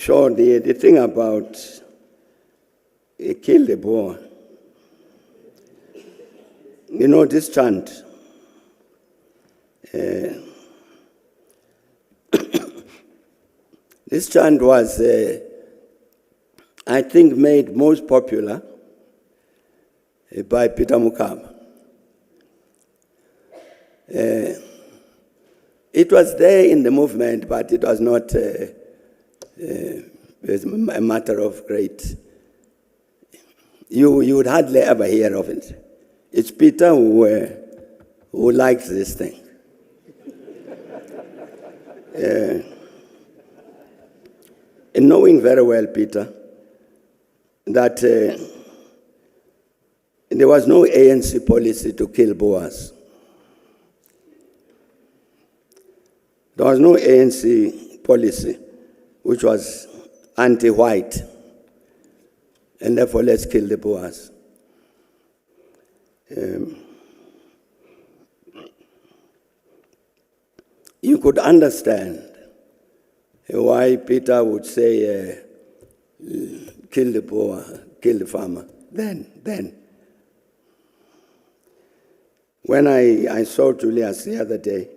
So the thing about kill the Boer, you know, this chant, this chant was, I think, made most popular by Peter Mokaba. It was there in the movement, but it was not a matter of great. You would hardly ever hear of it. It's Peter who likes this thing. And knowing very well, Peter, that there was no ANC policy to kill Boers. There was no ANC policy which was anti-white, and therefore let's kill the Boers. You could understand why Peter would say, kill the Boer, kill the farmer. Then. When I saw Julius the other day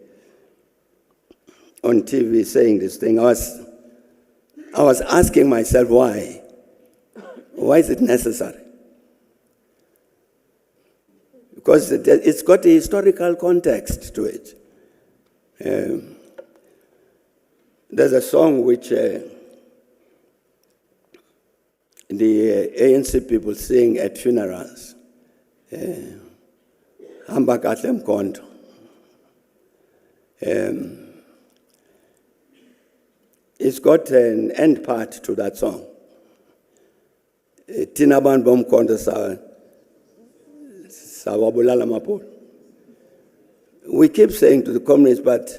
on TV saying this thing, I was asking myself why. Why is it necessary? Because it's got a historical context to it. There's a song which the ANC people sing at funerals. Hamba kahle mkhonto. It's got an end part to that song. Thina bantu bomkhonto sawabulala amapolo. We keep saying to the communists, but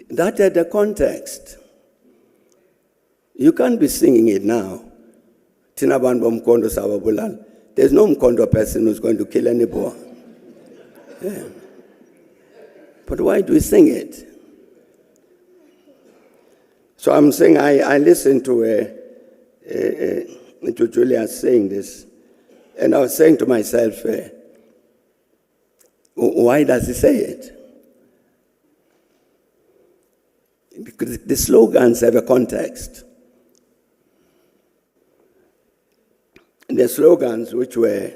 that had the context. You can't be singing it now. Thina bantu bomkhonto sawabulala. There's no mkhonto person who's going to kill any Boer. Yeah. But why do we sing it? So I'm saying I listened to Julius saying this, and I was saying to myself, why does he say it? Because the slogans have a context. The slogans which were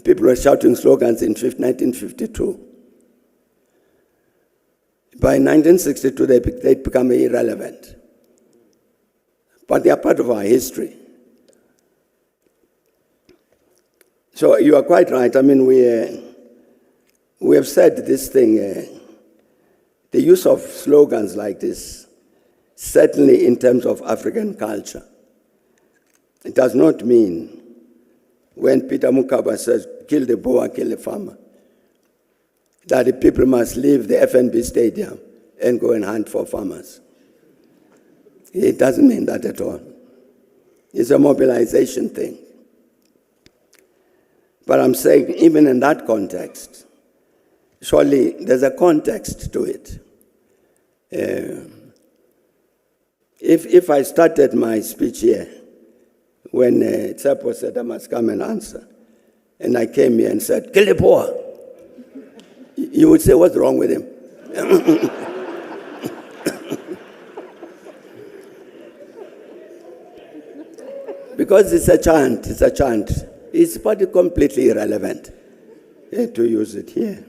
people were shouting slogans in 1952. By 1962, they become irrelevant. But they are part of our history. So you are quite right. I mean, we have said this thing, the use of slogans like this, certainly in terms of African culture, it does not mean when Peter Mokaba says, kill the Boer, kill the farmer, that the people must leave the FNB stadium and go and hunt for farmers. It doesn't mean that at all. It's a mobilization thing. But I'm saying, even in that context, surely there's a context to it. If I started my speech here, when Thabo said I must come and answer, and I came here and said, kill the Boer, you would say, what's wrong with him? Because it's a chant. It's probably completely irrelevant to use it here.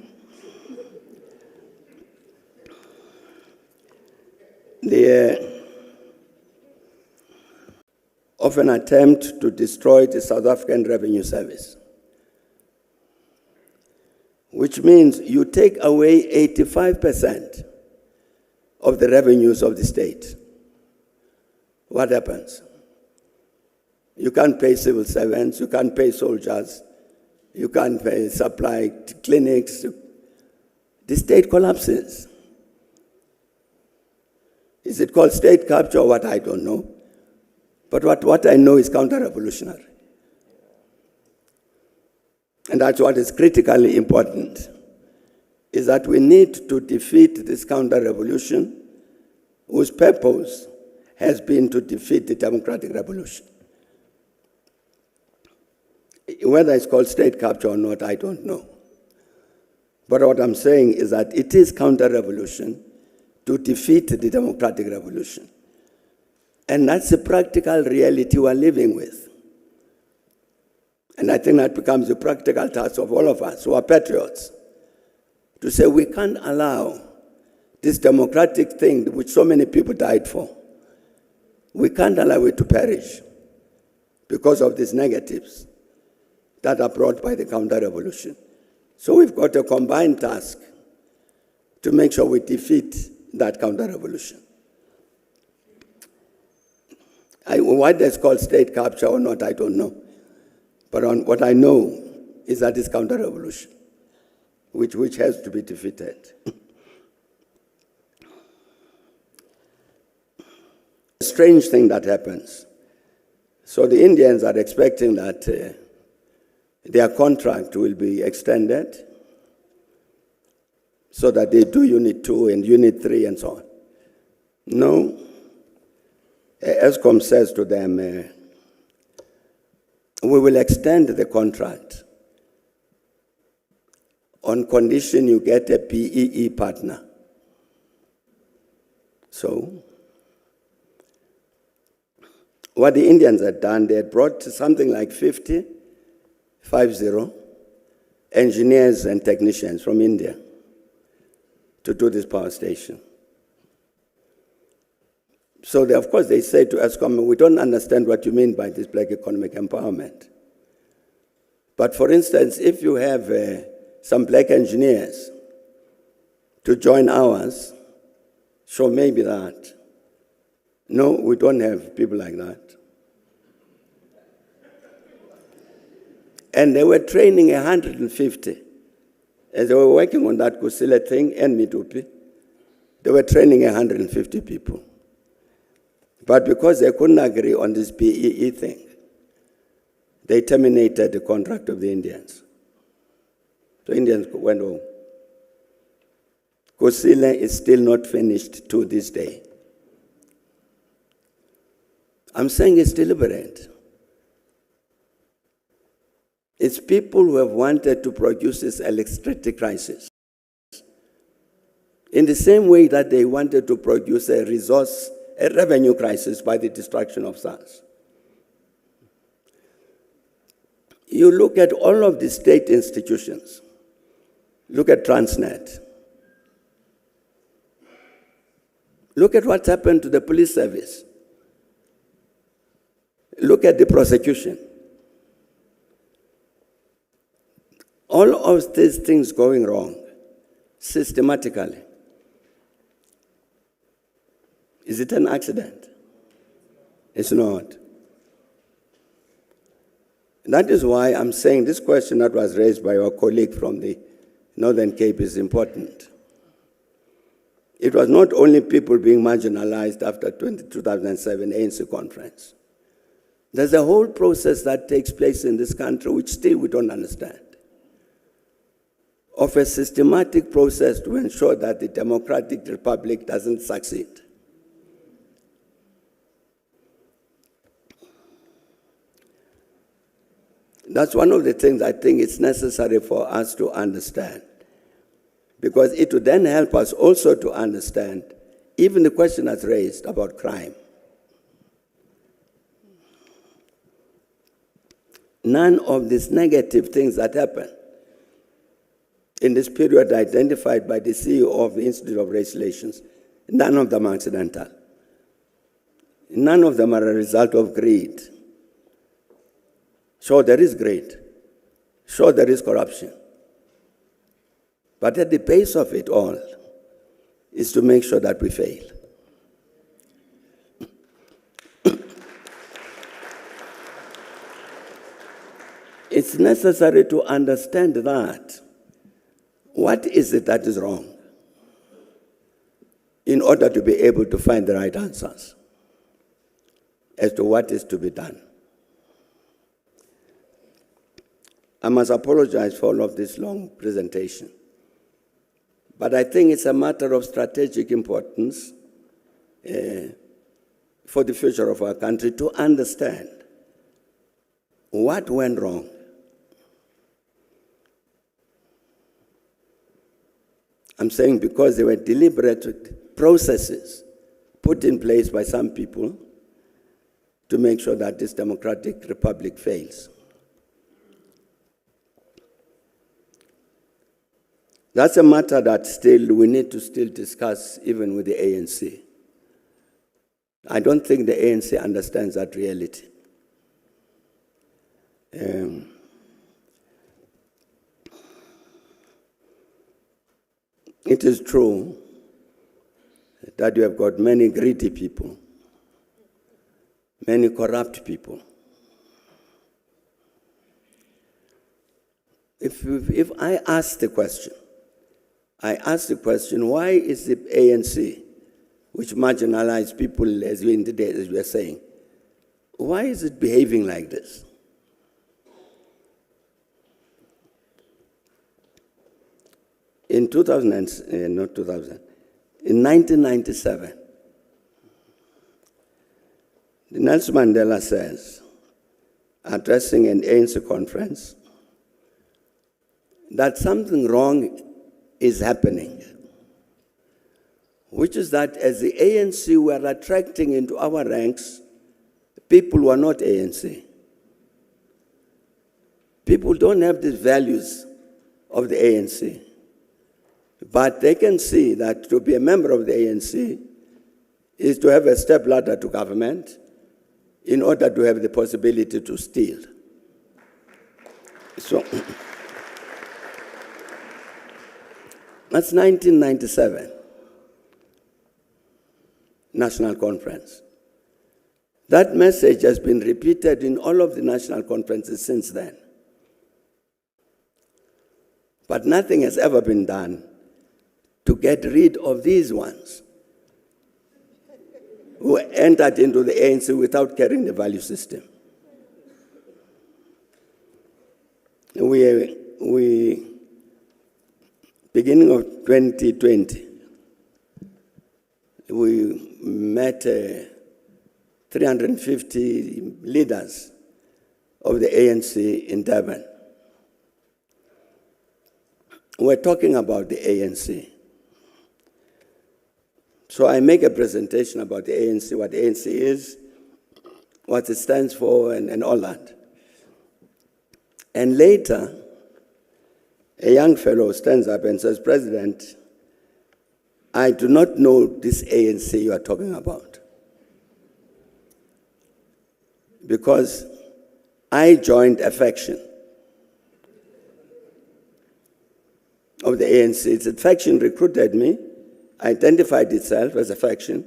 Of an attempt to destroy the South African Revenue Service, which means you take away 85% of the revenues of the state. What happens? You can't pay civil servants, you can't pay soldiers, you can't pay supply clinics. The state collapses. Is it called state capture or what? I don't know. But what I know is counter-revolutionary. And that's what is critically important is that we need to defeat this counter-revolution whose purpose has been to defeat the democratic revolution. Whether it's called state capture or not, I don't know. But what I'm saying is that it is counter-revolution to defeat the democratic revolution. And that's the practical reality we're living with. And I think that becomes the practical task of all of us who are patriots, to say we can't allow this democratic thing which so many people died for, we can't allow it to perish because of these negatives that are brought by the counter-revolution. So we've got a combined task to make sure we defeat that counter-revolution. Whether it's called state capture or not, I don't know. But what I know is that it's counter-revolution, which has to be defeated. A strange thing that happens. So the Indians are expecting that their contract will be extended so that they do Unit 2 and Unit 3 and so on. No. ESCOM says to them, we will extend the contract on condition you get a BEE partner. So, what the Indians had done, they had brought something like 50 engineers and technicians from India to do this power station. So, of course, they say to ESCOM, we don't understand what you mean by this black economic empowerment. But for instance, if you have some black engineers to join ours, so maybe that. No, we don't have people like that. And they were training 150. As they were working on that Kusile thing and Mitupi, they were training 150 people. But because they couldn't agree on this BEE thing, they terminated the contract of the Indians. The Indians went home. Kusile is still not finished to this day. I'm saying it's deliberate. It's people who have wanted to produce this electricity crisis in the same way that they wanted to produce a revenue crisis by the destruction of SARS. You look at all of the state institutions. Look at Transnet. Look at what's happened to the police service. Look at the prosecution. All of these things going wrong systematically. Is it an accident? It's not. That is why I'm saying this question that was raised by our colleague from the Northern Cape is important. It was not only people being marginalized after 2007 ANC conference. There's a whole process that takes place in this country which still we don't understand, of a systematic process to ensure that the democratic republic doesn't succeed. That's one of the things I think it's necessary for us to understand, because it would then help us also to understand even the question that's raised about crime. None of these negative things that happen in this period identified by the CEO of the Institute of Race Relations, none of them are accidental. None of them are a result of greed. Sure, there is greed. Sure, there is corruption. But at the base of it all is to make sure that we fail. It's necessary to understand that. What is it that is wrong? In order to be able to find the right answers as to what is to be done. I must apologize for all of this long presentation. But I think it's a matter of strategic importance for the future of our country to understand what went wrong. I'm saying because there were deliberate processes put in place by some people to make sure that this democratic republic fails. That's a matter that we need to still discuss even with the ANC. I don't think the ANC understands that reality. It is true that you have got many greedy people, many corrupt people. If I ask the question, why is the ANC, which marginalized people as we were saying, why is it behaving like this? In 1997, Nelson Mandela says, addressing an ANC conference, that something wrong is happening, which is that as the ANC were attracting into our ranks, people who are not ANC. People don't have the values of the ANC. But they can see that to be a member of the ANC is to have a step ladder to government in order to have the possibility to steal. So that's 1997, National Conference. That message has been repeated in all of the national conferences since then. But nothing has ever been done to get rid of these ones who entered into the ANC without carrying the value system. Beginning of 2020, we met 350 leaders of the ANC in Durban. We're talking about the ANC. So I make a presentation about the ANC, what the ANC is, what it stands for, and all that. And later, a young fellow stands up and says, President, I do not know this ANC you are talking about. Because I joined a faction of the ANC. It's a faction recruited me, identified itself as a faction.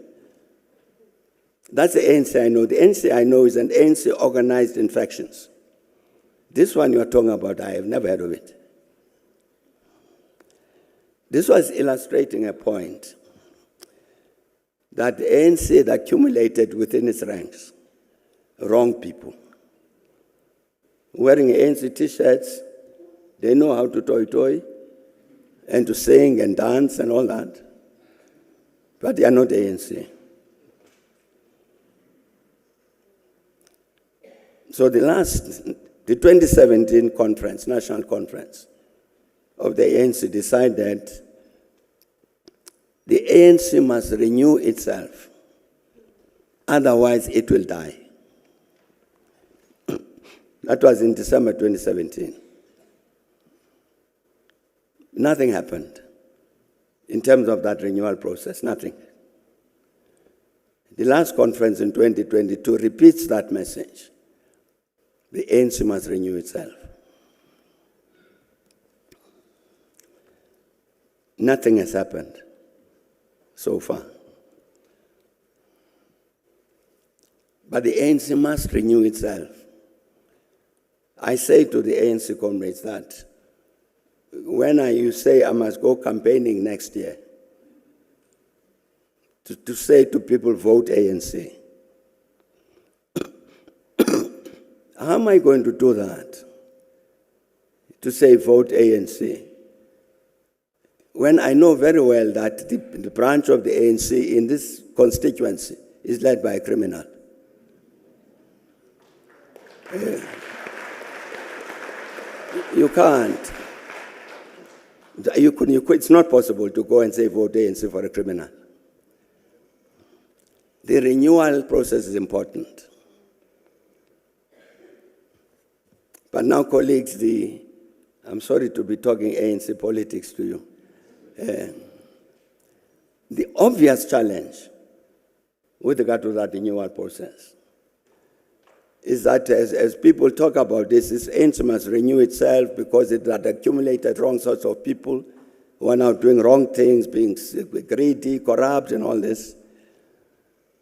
That's the ANC I know. The ANC I know is an ANC organized in factions. This one you're talking about, I have never heard of it. This was illustrating a point that the ANC had accumulated within its ranks wrong people. Wearing ANC t-shirts, they know how to toy, and to sing and dance and all that. But they are not ANC. So the 2017 conference, national conference of the ANC decided the ANC must renew itself, otherwise it will die. That was in December 2017. Nothing happened in terms of that renewal process, nothing. The last conference in 2022 repeats that message. The ANC must renew itself. Nothing has happened so far. But the ANC must renew itself. I say to the ANC comrades that when you say I must go campaigning next year, to say to people, vote ANC. How am I going to do that? To say, vote ANC, when I know very well that the branch of the ANC in this constituency is led by a criminal. You can't. It's not possible to go and say vote ANC for a criminal. The renewal process is important. But now, colleagues, I'm sorry to be talking ANC politics to you. The obvious challenge with regard to that renewal process is that as people talk about this ANC must renew itself because it had accumulated wrong sorts of people who are now doing wrong things, being greedy, corrupt, and all this.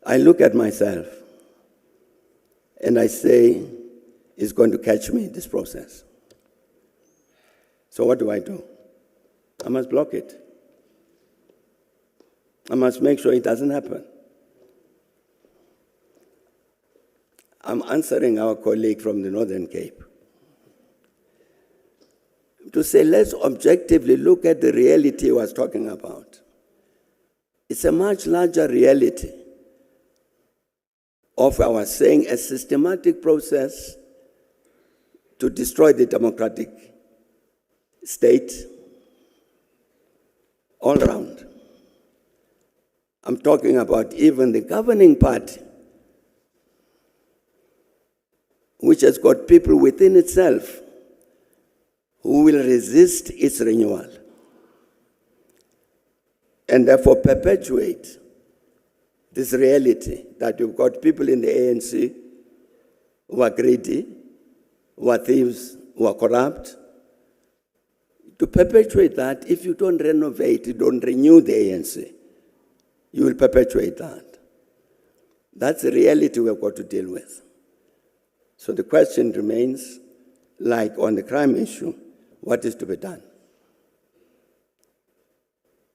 I look at myself and I say, it's going to catch me, this process. So what do? I must block it. I must make sure it doesn't happen. I'm answering our colleague from the Northern Cape to say, let's objectively look at the reality he was talking about. It's a much larger reality of, I was saying, a systematic process to destroy the democratic state all around. I'm talking about even the governing party, which has got people within itself who will resist its renewal and therefore perpetuate this reality that you've got people in the ANC who are greedy, who are thieves, who are corrupt. To perpetuate that, if you don't renovate, you don't renew the ANC, you will perpetuate that. That's the reality we've got to deal with. So the question remains, like on the crime issue, what is to be done?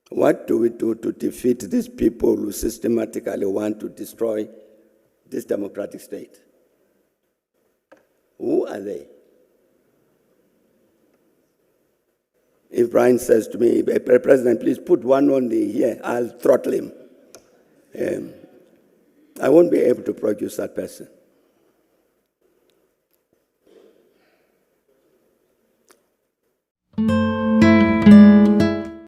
What do we do to defeat these people who systematically want to destroy this democratic state? Who are they? If Brian says to me, President, please put one on the here, I'll throttle him. I won't be able to produce that person.